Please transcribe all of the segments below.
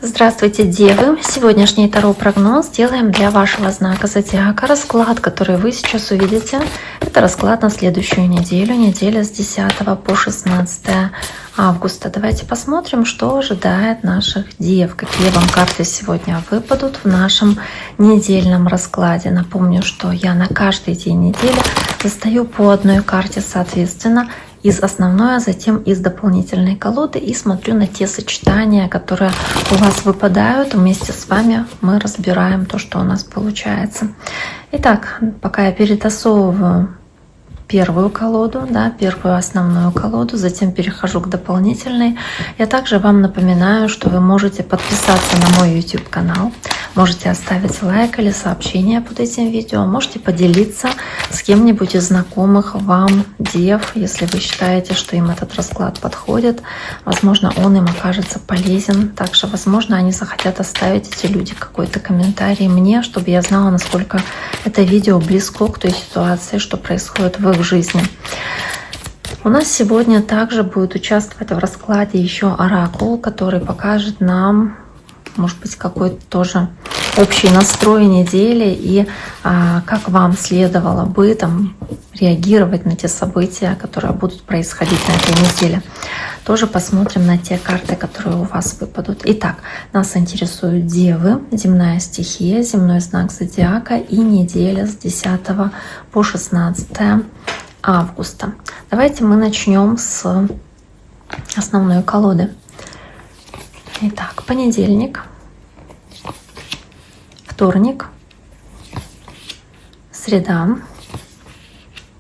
Здравствуйте, Девы! Сегодняшний Таро-прогноз делаем для вашего знака Зодиака. Расклад, который вы сейчас увидите, это расклад на следующую неделю, неделя с 10 по 16 августа. Давайте посмотрим, что ожидает наших Дев, какие вам карты сегодня выпадут в нашем недельном раскладе. Напомню, что я на каждый день недели достаю по одной карте, соответственно, из основной, а затем из дополнительной колоды и смотрю на те сочетания, которые у вас выпадают. Вместе с вами мы разбираем то, что у нас получается. Итак, пока я перетасовываю первую колоду, первую основную колоду, затем перехожу к дополнительной. Я также вам напоминаю, что вы можете подписаться на мой YouTube канал, можете оставить лайк или сообщение под этим видео, можете поделиться с кем-нибудь из знакомых вам Дев, если вы считаете, что им этот расклад подходит. Возможно, он им окажется полезен. Также, возможно, они захотят оставить, эти люди, какой-то комментарий мне, чтобы я знала, насколько это видео близко к той ситуации, что происходит в их жизни. У нас сегодня также будет участвовать в раскладе еще оракул, который покажет нам, может быть, какой-то тоже общий настрой недели и как вам следовало бы реагировать на те события, которые будут происходить на этой неделе. Тоже посмотрим на те карты, которые у вас выпадут. Итак, нас интересуют Девы, земная стихия, земной знак Зодиака и неделя с 10 по 16 августа. Давайте мы начнем с основной колоды. Итак, понедельник, вторник, среда,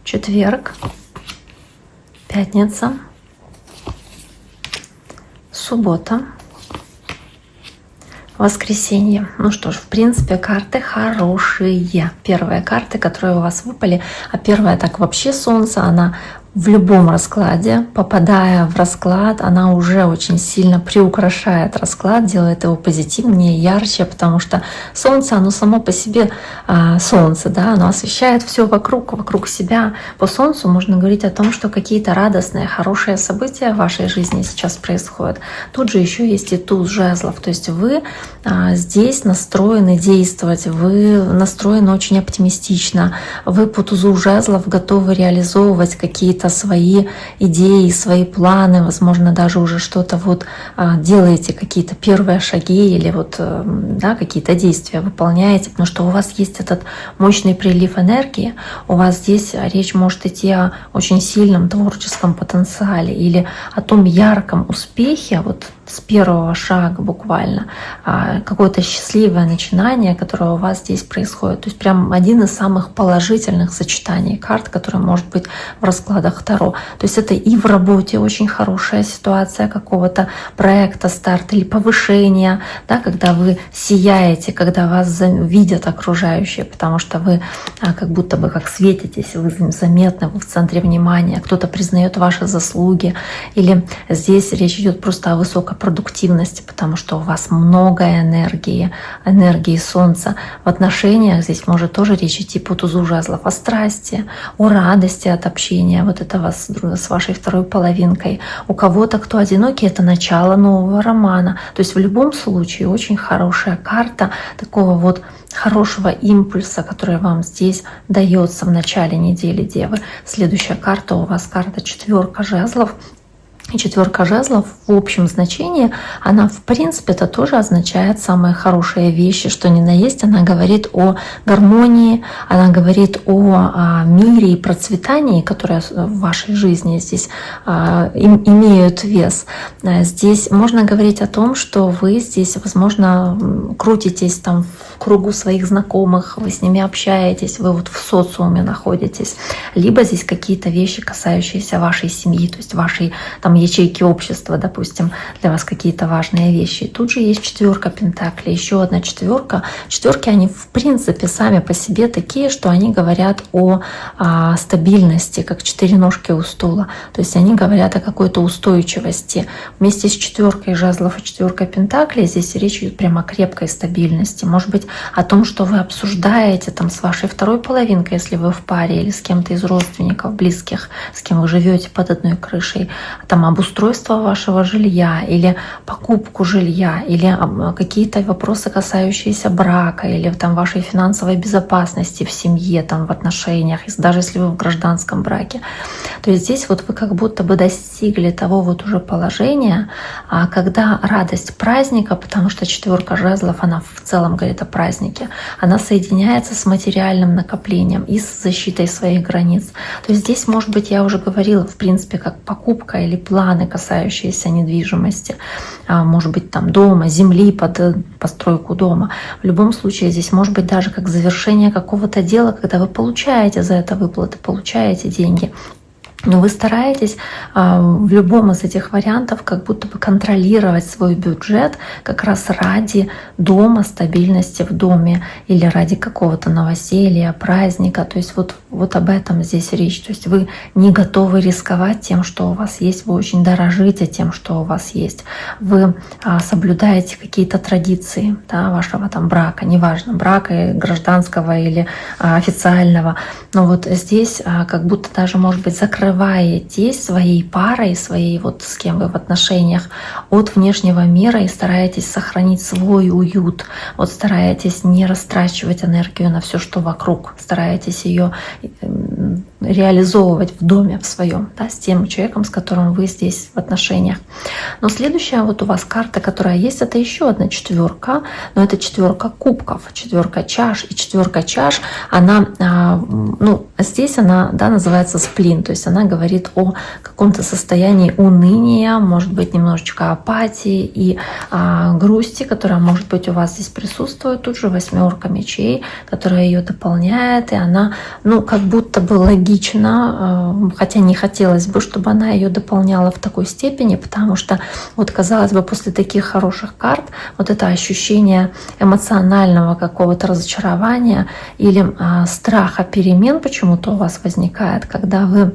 четверг, пятница, суббота, воскресенье. Ну что ж, в принципе, карты хорошие. Первые карты, которые у вас выпали, а первая так вообще Солнце, она в любом раскладе, попадая в расклад, она уже очень сильно приукрашает расклад, делает его позитивнее, ярче, потому что Солнце, оно само по себе Солнце, оно освещает все вокруг себя. По Солнцу можно говорить о том, что какие-то радостные, хорошие события в вашей жизни сейчас происходят. Тут же еще есть и туз жезлов, то есть вы здесь настроены действовать, вы настроены очень оптимистично, вы по тузу жезлов готовы реализовывать какие-то свои идеи, свои планы, возможно, даже уже что-то делаете, какие-то первые шаги или какие-то действия выполняете, потому что у вас есть этот мощный прилив энергии, у вас здесь речь может идти о очень сильном творческом потенциале или о том ярком успехе, с первого шага буквально, какое-то счастливое начинание, которое у вас здесь происходит. То есть прям один из самых положительных сочетаний карт, который может быть в раскладах Таро. То есть это и в работе очень хорошая ситуация какого-то проекта, старта или повышения, когда вы сияете, когда вас видят окружающие, потому что вы как будто бы как светитесь, вы заметны, вы в центре внимания, кто-то признает ваши заслуги, или здесь речь идет просто о высокой продуктивности, потому что у вас много энергии Солнца. В отношениях здесь может тоже речь идти по тузу жезлов о страсти, о радости от общения, этого с вашей второй половинкой. У кого-то, кто одинокий, это начало нового романа. То есть в любом случае очень хорошая карта такого хорошего импульса, который вам здесь дается в начале недели Девы. Следующая карта у вас карта четверка жезлов. И четверка жезлов в общем значении, она в принципе это тоже означает самые хорошие вещи, что ни на есть. Она говорит о гармонии, она говорит о мире и процветании, которые в вашей жизни здесь имеют вес. Здесь можно говорить о том, что вы здесь, возможно, крутитесь в кругу своих знакомых, вы с ними общаетесь, вы в социуме находитесь. Либо здесь какие-то вещи, касающиеся вашей семьи, то есть вашей ячейки общества, допустим, для вас какие-то важные вещи. И тут же есть четверка пентаклей, еще одна четверка. Четверки, они в принципе сами по себе такие, что они говорят о стабильности, как четыре ножки у стула. То есть они говорят о какой-то устойчивости. Вместе с четверкой жезлов и четверкой пентаклей здесь речь идет прямо о крепкой стабильности. Может быть, о том, что вы обсуждаете с вашей второй половинкой, если вы в паре, или с кем-то из родственников, близких, с кем вы живете под одной крышей, обустройство вашего жилья, или покупку жилья, или какие-то вопросы, касающиеся брака, или там вашей финансовой безопасности в семье, там, в отношениях, даже если вы в гражданском браке. То есть здесь вот вы как будто бы достигли того вот уже положения, когда радость праздника, потому что 4 жезлов, она в целом говорит о празднике, она соединяется с материальным накоплением и с защитой своих границ. То есть здесь, может быть, я уже говорила, в принципе, как покупка или планы, касающиеся недвижимости, может быть, там дома, земли под постройку дома. В любом случае здесь может быть даже как завершение какого-то дела, когда вы получаете за это выплаты, получаете деньги. Но вы стараетесь в любом из этих вариантов как будто бы контролировать свой бюджет как раз ради дома, стабильности в доме или ради какого-то новоселья, праздника. То есть вот об этом здесь речь. То есть вы не готовы рисковать тем, что у вас есть, вы очень дорожите тем, что у вас есть. Вы соблюдаете какие-то традиции, да, вашего там брака, неважно, брака гражданского или официального. Но вот здесь как будто даже, может быть, закрываетесь своей парой, своей вот с кем вы в отношениях от внешнего мира и стараетесь сохранить свой уют. Вот стараетесь не растрачивать энергию на все, что вокруг, стараетесь ее реализовывать в доме в своем, да, с тем человеком, с которым вы здесь в отношениях. Но следующая вот у вас карта, которая есть, это еще одна 4, но это 4 кубков, 4 чаш. И 4 чаш, она, здесь она, да, называется сплин, то есть она говорит о каком-то состоянии уныния, может быть, немножечко апатии и грусти, которая, может быть, у вас здесь присутствует. Тут же 8 мечей, которая ее дополняет, и она, как будто бы логично, хотя не хотелось бы, чтобы она ее дополняла в такой степени, потому что, вот казалось бы, после таких хороших карт, вот это ощущение эмоционального какого-то разочарования или страха перемен почему-то у вас возникает, когда вы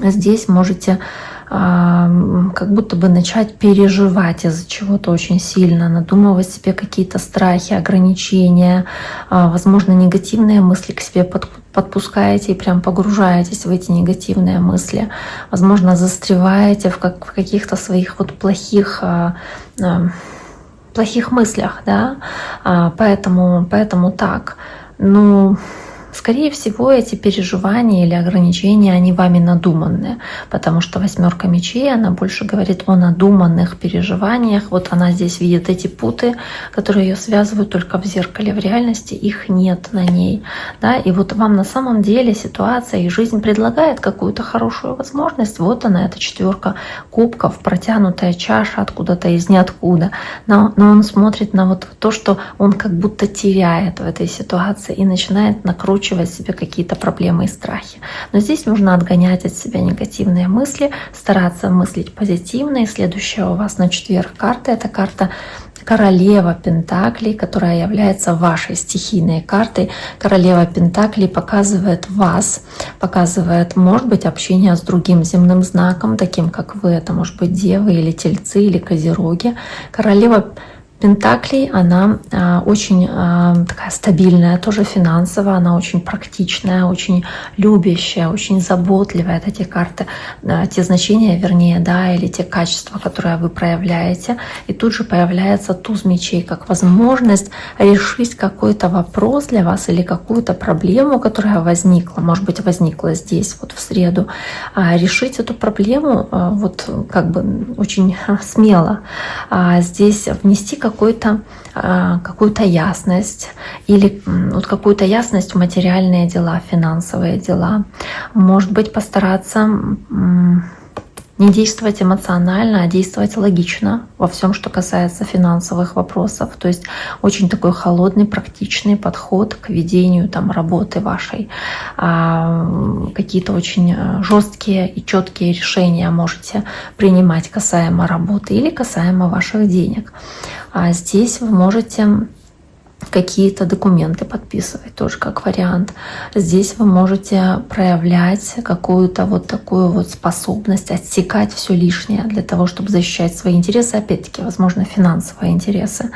здесь можете как будто бы начать переживать из-за чего-то очень сильно, надумывать себе какие-то страхи, ограничения, возможно, негативные мысли к себе подпускаете и прям погружаетесь в эти негативные мысли. Возможно, застреваете в каких-то своих вот плохих мыслях, да, поэтому так. Скорее всего, эти переживания или ограничения, они вами надуманные, потому что 8 мечей, она больше говорит о надуманных переживаниях. Вот она здесь видит эти путы, которые ее связывают только в зеркале. В реальности их нет на ней. Да? И вот вам на самом деле ситуация и жизнь предлагает какую-то хорошую возможность. Вот она, эта 4 кубков, протянутая чаша откуда-то из ниоткуда. Но он смотрит на вот то, что он как будто теряет в этой ситуации и начинает накручивать себе какие-то проблемы и страхи. Но здесь нужно отгонять от себя негативные мысли, стараться мыслить позитивно. И следующая у вас на четверг карта — это карта Королева Пентаклей, которая является вашей стихийной картой. Королева Пентаклей показывает вас, показывает, может быть, общение с другим земным знаком, таким как вы, это может быть Девы или Тельцы или Козероги. Королева Пентаклей, она очень такая стабильная, тоже финансово, она очень практичная, очень любящая, очень заботливая. Это те карты, те значения, вернее, да, или те качества, которые вы проявляете. И тут же появляется туз мечей, как возможность решить какой-то вопрос для вас или какую-то проблему, которая возникла, может быть, возникла здесь, вот в среду. Решить эту проблему вот как бы очень смело. Здесь внести какую-то ясность или вот какую-то ясность в материальные дела, финансовые дела. Может быть, постараться не действовать эмоционально, а действовать логично во всем, что касается финансовых вопросов. То есть очень такой холодный, практичный подход к ведению там работы вашей. Какие-то очень жесткие и четкие решения можете принимать касаемо работы или касаемо ваших денег. А здесь вы можете какие-то документы подписывать, тоже как вариант. Здесь вы можете проявлять какую-то вот такую вот способность отсекать все лишнее для того, чтобы защищать свои интересы, опять-таки, возможно, финансовые интересы,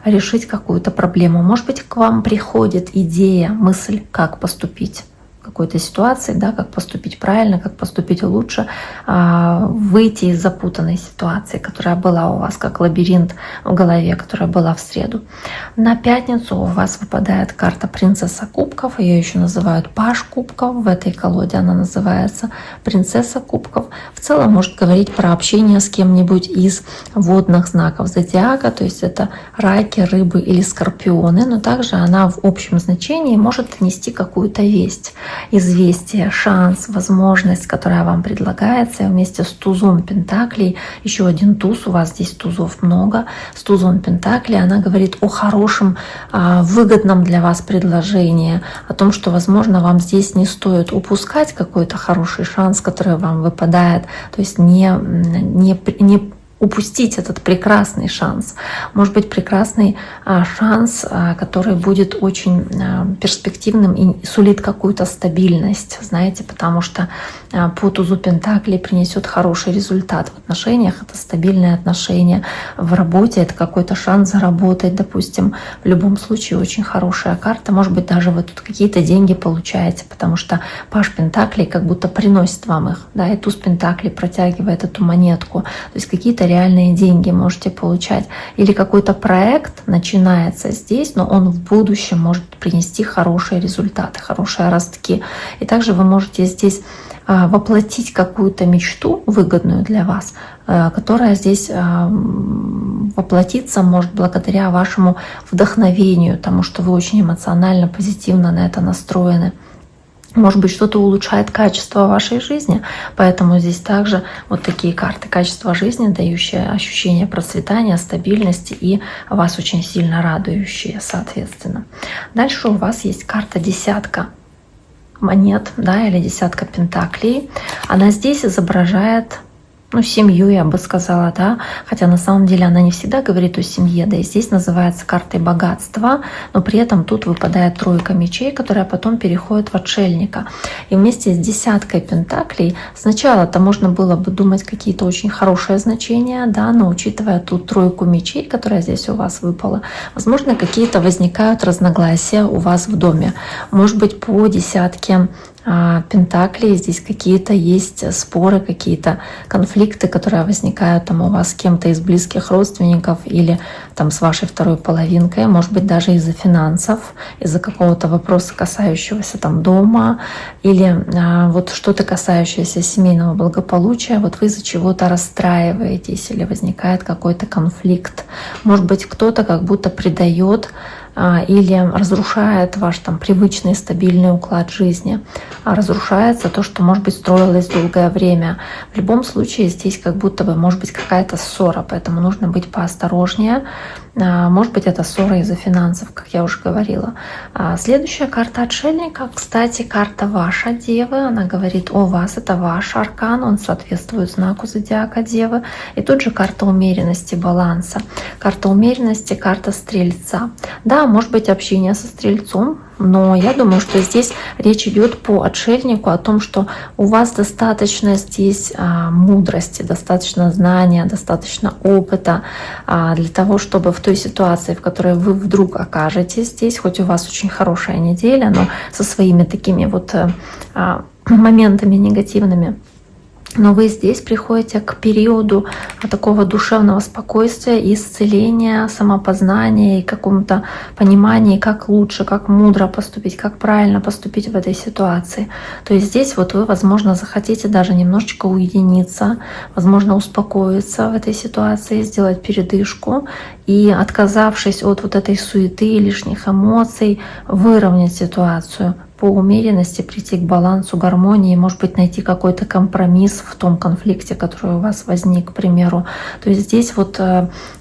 решить какую-то проблему. Может быть, к вам приходит идея, мысль, как поступить, какой-то ситуации, да, как поступить правильно, как поступить лучше, выйти из запутанной ситуации, которая была у вас, как лабиринт в голове, которая была в среду. На пятницу у вас выпадает карта принцесса кубков, ее еще называют паж кубков, в этой колоде она называется принцесса кубков. В целом может говорить про общение с кем-нибудь из водных знаков зодиака, то есть это раки, рыбы или скорпионы, но также она в общем значении может нести какую-то весть, известие, шанс, возможность, которая вам предлагается. И вместе с тузом пентаклей, еще один туз, у вас здесь тузов много, с тузом пентаклей она говорит о хорошем, выгодном для вас предложении, о том, что, возможно, вам здесь не стоит упускать какой-то хороший шанс, который вам выпадает, то есть не упустить этот прекрасный шанс. Может быть, прекрасный шанс, который будет очень перспективным и сулит какую-то стабильность, знаете, потому что по тузу пентаклей принесет хороший результат в отношениях, это стабильные отношения, в работе это какой-то шанс заработать, допустим, в любом случае очень хорошая карта, может быть, даже вы тут какие-то деньги получаете, потому что паж пентаклей как будто приносит вам их, да, и туз пентаклей протягивает эту монетку, то есть какие-то реальные деньги можете получать. Или какой-то проект начинается здесь, но он в будущем может принести хорошие результаты, хорошие ростки. И также вы можете здесь воплотить какую-то мечту, выгодную для вас, которая здесь воплотиться может благодаря вашему вдохновению, тому, что вы очень эмоционально, позитивно на это настроены. Может быть, что-то улучшает качество вашей жизни, поэтому здесь также вот такие карты качества жизни, дающие ощущение процветания, стабильности и вас очень сильно радующие, соответственно. Дальше у вас есть карта десятка монет, да, или десятка пентаклей. Она здесь изображает семью, я бы сказала, да, хотя на самом деле она не всегда говорит о семье, да, и здесь называется картой богатства, но при этом тут выпадает тройка мечей, которая потом переходит в отшельника. И вместе с десяткой пентаклей сначала-то можно было бы думать какие-то очень хорошие значения, да, но учитывая тут тройку мечей, которая здесь у вас выпала, возможно, какие-то возникают разногласия у вас в доме. Может быть, по десятке пентаклей здесь какие-то есть споры, какие-то конфликты, которые возникают там у вас с кем-то из близких родственников или там с вашей второй половинкой, может быть, даже из-за финансов, из-за какого-то вопроса, касающегося там дома, или вот что-то касающееся семейного благополучия, вот вы из-за чего-то расстраиваетесь или возникает какой-то конфликт. Может быть, кто-то как будто предает или разрушает ваш там привычный стабильный уклад жизни, разрушается то, что, может быть, строилось долгое время. В любом случае здесь как будто бы может быть какая-то ссора, поэтому нужно быть поосторожнее. Может быть, это ссора из-за финансов, как я уже говорила. Следующая карта отшельника, кстати, карта ваша Девы, она говорит о вас, это ваш аркан, он соответствует знаку зодиака Девы. И тут же карта умеренности, баланса. Карта умеренности, карта Стрельца. Да, может быть общение со Стрельцом, но я думаю, что здесь речь идет по отшельнику о том, что у вас достаточно здесь мудрости, достаточно знания, достаточно опыта для того, чтобы в той ситуации, в которой вы вдруг окажетесь здесь, хоть у вас очень хорошая неделя, но со своими такими вот моментами негативными, но вы здесь приходите к периоду такого душевного спокойствия, исцеления, самопознания и какому-то пониманию, как лучше, как мудро поступить, как правильно поступить в этой ситуации. То есть здесь вот вы, возможно, захотите даже немножечко уединиться, возможно, успокоиться в этой ситуации, сделать передышку и, отказавшись от вот этой суеты, лишних эмоций, выровнять ситуацию, по умеренности прийти к балансу, гармонии, может быть, найти какой-то компромисс в том конфликте, который у вас возник, к примеру. То есть здесь вот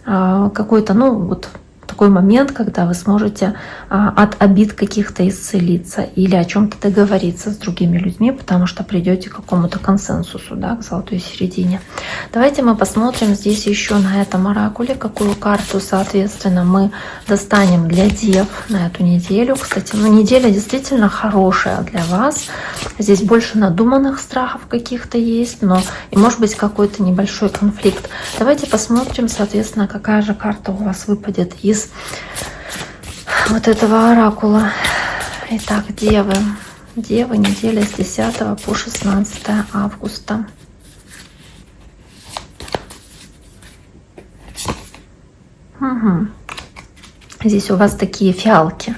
какой-то, вот такой момент, когда вы сможете от обид каких-то исцелиться или о чем-то договориться с другими людьми, потому что придете к какому-то консенсусу, да, к золотой середине. Давайте мы посмотрим здесь еще на этом оракуле, какую карту, соответственно, мы достанем для Дев на эту неделю. Кстати, неделя действительно хорошая для вас. Здесь больше надуманных страхов каких-то есть, но и может быть какой-то небольшой конфликт. Давайте посмотрим, соответственно, какая же карта у вас выпадет из вот этого оракула. Итак, Девы. Девы, неделя с 10 по 16 августа. Угу. Здесь у вас такие фиалки,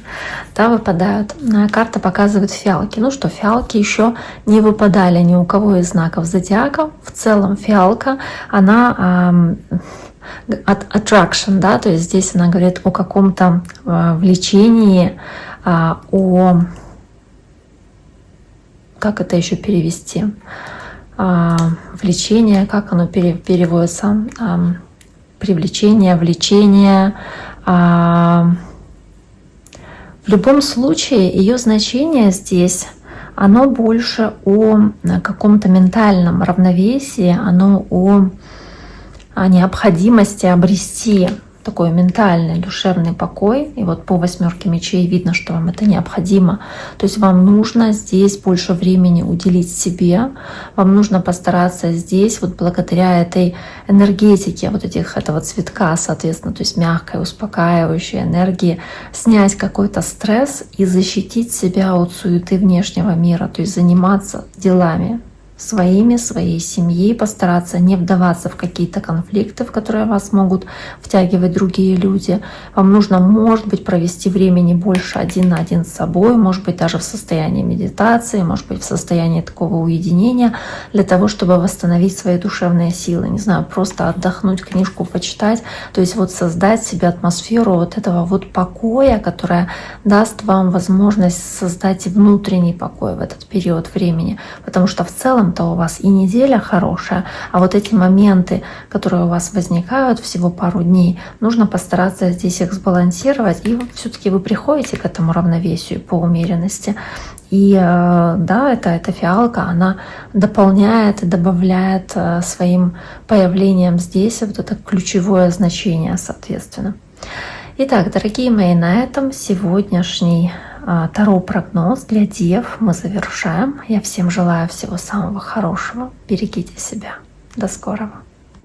да, выпадают. Карта показывает фиалки. Ну что, фиалки еще не выпадали ни у кого из знаков зодиака. В целом фиалка, она attraction, да, то есть здесь она говорит о каком-то влечении, о... Как это еще перевести? Влечение, как оно переводится? Привлечение, влечение. В любом случае ее значение здесь, оно больше о каком-то ментальном равновесии, оно о необходимости обрести такой ментальный, душевный покой. И вот по 8 мечей видно, что вам это необходимо. То есть вам нужно здесь больше времени уделить себе. Вам нужно постараться здесь, вот благодаря этой энергетике, вот этого цветка, соответственно, то есть мягкой, успокаивающей энергии, снять какой-то стресс и защитить себя от суеты внешнего мира. То есть заниматься делами своими, своей семьей, постараться не вдаваться в какие-то конфликты, в которые вас могут втягивать другие люди. Вам нужно, может быть, провести времени больше один на один с собой, может быть, даже в состоянии медитации, может быть, в состоянии такого уединения, для того, чтобы восстановить свои душевные силы. Не знаю, просто отдохнуть, книжку почитать, то есть вот создать себе атмосферу вот этого вот покоя, которая даст вам возможность создать внутренний покой в этот период времени, потому что в целом то у вас и неделя хорошая, а вот эти моменты, которые у вас возникают всего пару дней, нужно постараться здесь их сбалансировать, и все-таки вы приходите к этому равновесию по умеренности. И да, эта фиалка, она дополняет и добавляет своим появлением здесь вот это ключевое значение, соответственно. Итак, дорогие мои, на этом сегодняшний Таро-прогноз для дев мы завершаем. Я всем желаю всего самого хорошего. Берегите себя. До скорого.